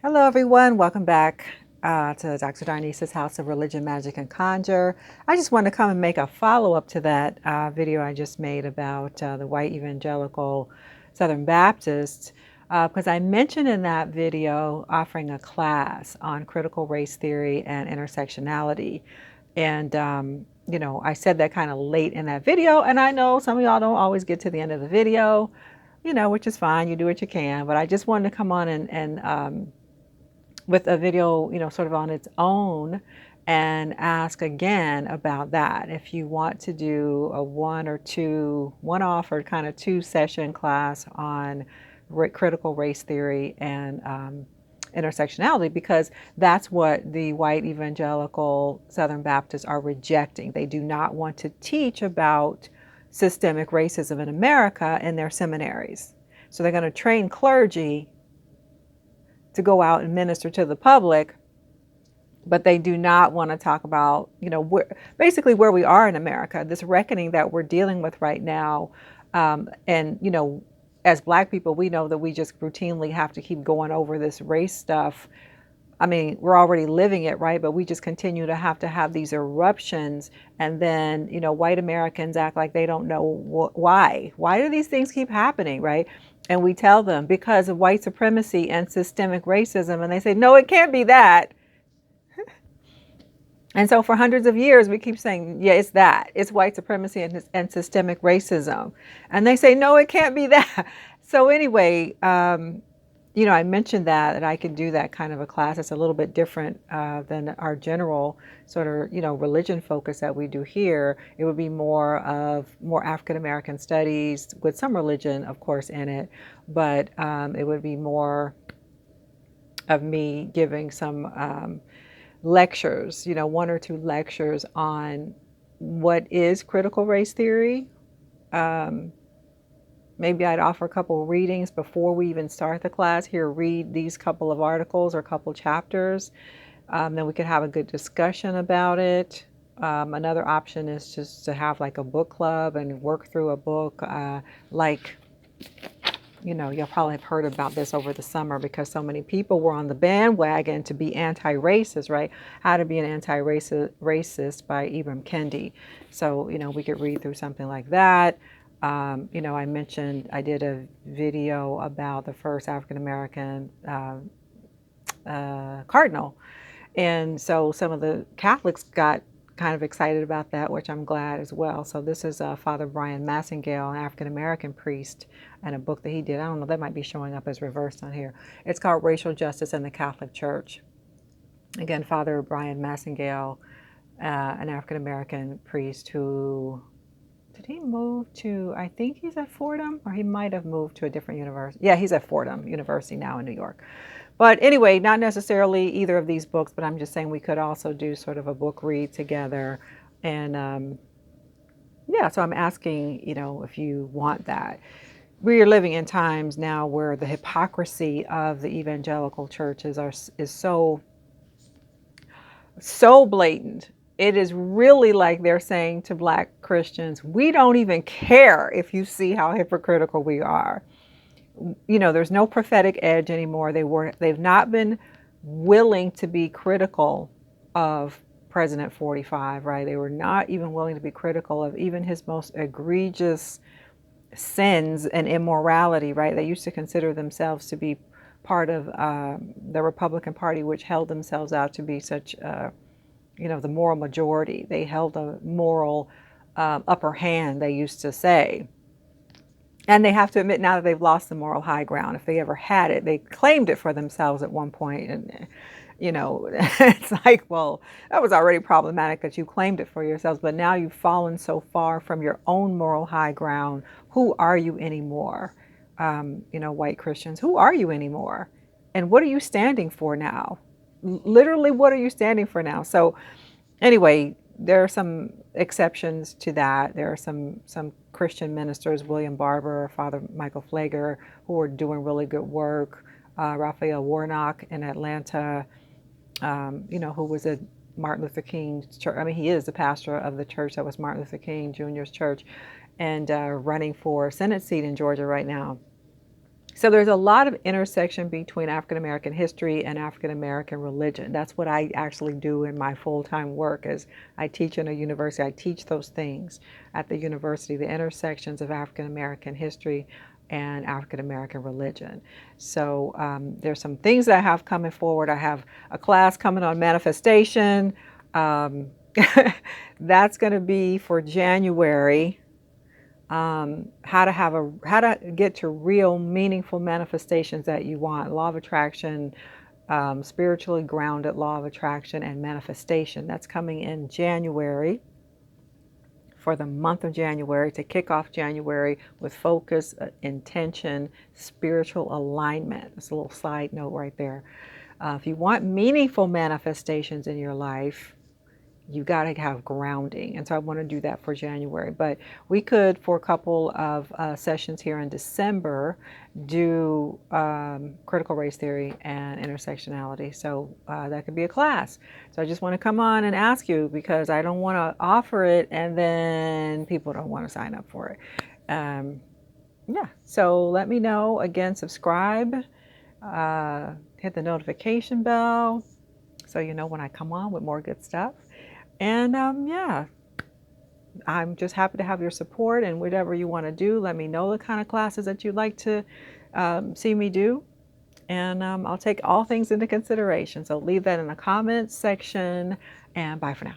Hello, everyone. Welcome back to DrDarnise's House of Religion, Magic, and Conjure. I just want to come and make a follow-up to that video I just made about the white evangelical Southern Baptists, because I mentioned in that video offering a class on critical race theory and intersectionality. And, I said that kind of late in that video, and I know some of y'all don't always get to the end of the video, which is fine. You do what you can, but I just wanted to come on and with a video, sort of on its own and ask again about that. If you want to do a one-off or kind of two-session class on critical race theory and intersectionality, because that's what the white evangelical Southern Baptists are rejecting. They do not want to teach about systemic racism in America in their seminaries. So they're going to train clergy to go out and minister to the public, but they do not want to talk about, basically where we are in America, this reckoning that we're dealing with right now. And as Black people, we know that we just routinely have to keep going over this race stuff. I mean, we're already living it, right? But we just continue to have these eruptions. And then, white Americans act like they don't know why. Why do these things keep happening, right? And we tell them because of white supremacy and systemic racism. And they say, no, it can't be that. And so for hundreds of years, we keep saying, yeah, it's that. It's white supremacy and systemic racism. And they say, no, it can't be that. So anyway, I mentioned that I could do that kind of a class. It's a little bit different than our general sort of, religion focus that we do here. It would be more African American studies with some religion, of course, in it. But it would be more of me giving some lectures, one or two lectures on what is critical race theory. Maybe I'd offer a couple of readings before we even start the class. Here, read these couple of articles or couple chapters. Then we could have a good discussion about it. Another option is just to have like a book club and work through a book. You'll probably have heard about this over the summer because so many people were on the bandwagon to be anti-racist, right? How to be an anti-racist by Ibram Kendi. So, we could read through something like that. I mentioned I did a video about the first African-American cardinal. And so some of the Catholics got kind of excited about that, which I'm glad as well. So this is Father Brian Massengale, an African-American priest, and a book that he did. I don't know, that might be showing up as reversed on here. It's called Racial Justice in the Catholic Church. Again, Father Brian Massengale, an African-American priest who, did he move to, I think he's at Fordham, or he might have moved to a different university. Yeah, he's at Fordham University now in New York. But anyway, not necessarily either of these books, but I'm just saying we could also do sort of a book read together. And so I'm asking, if you want that. We are living in times now where the hypocrisy of the evangelical churches is so blatant. It is really like they're saying to Black Christians, we don't even care if you see how hypocritical we are. There's no prophetic edge anymore. They've not been willing to be critical of President 45, right? They were not even willing to be critical of even his most egregious sins and immorality, right? They used to consider themselves to be part of the Republican Party, which held themselves out to be such, the moral majority. They held a moral upper hand, they used to say. And they have to admit now that they've lost the moral high ground. If they ever had it, they claimed it for themselves at one point. And, it's like, well, that was already problematic that you claimed it for yourselves. But now you've fallen so far from your own moral high ground. Who are you anymore? White Christians, who are you anymore? And what are you standing for now? Literally, what are you standing for now? So anyway, there are some exceptions to that. There are some Christian ministers, William Barber, Father Michael Flager, who are doing really good work. Raphael Warnock in Atlanta, who was a Martin Luther King church. I mean, he is the pastor of the church that was Martin Luther King Jr.'s church, and running for Senate seat in Georgia right now. So there's a lot of intersection between African American history and African American religion. That's what I actually do in my full-time work. As I teach in a university, I teach those things at the university, the intersections of African American history and African American religion. So there's some things that I have coming forward. I have a class coming on manifestation. That's going to be for January. How to get to real meaningful manifestations that you want. Law of attraction, spiritually grounded law of attraction and manifestation. That's coming in January, for the month of January, to kick off January with focus, intention, spiritual alignment. That's a little side note right there. If you want meaningful manifestations in your life, you got to have grounding. And so I want to do that for January. But we could, for a couple of sessions here in December, do critical race theory and intersectionality. So that could be a class. So I just want to come on and ask you, because I don't want to offer it and then people don't want to sign up for it. Yeah, so let me know. Again, subscribe, hit the notification bell so you know when I come on with more good stuff. And yeah, I'm just happy to have your support, and whatever you want to do, let me know the kind of classes that you'd like to see me do. And I'll take all things into consideration. So leave that in the comments section, and bye for now.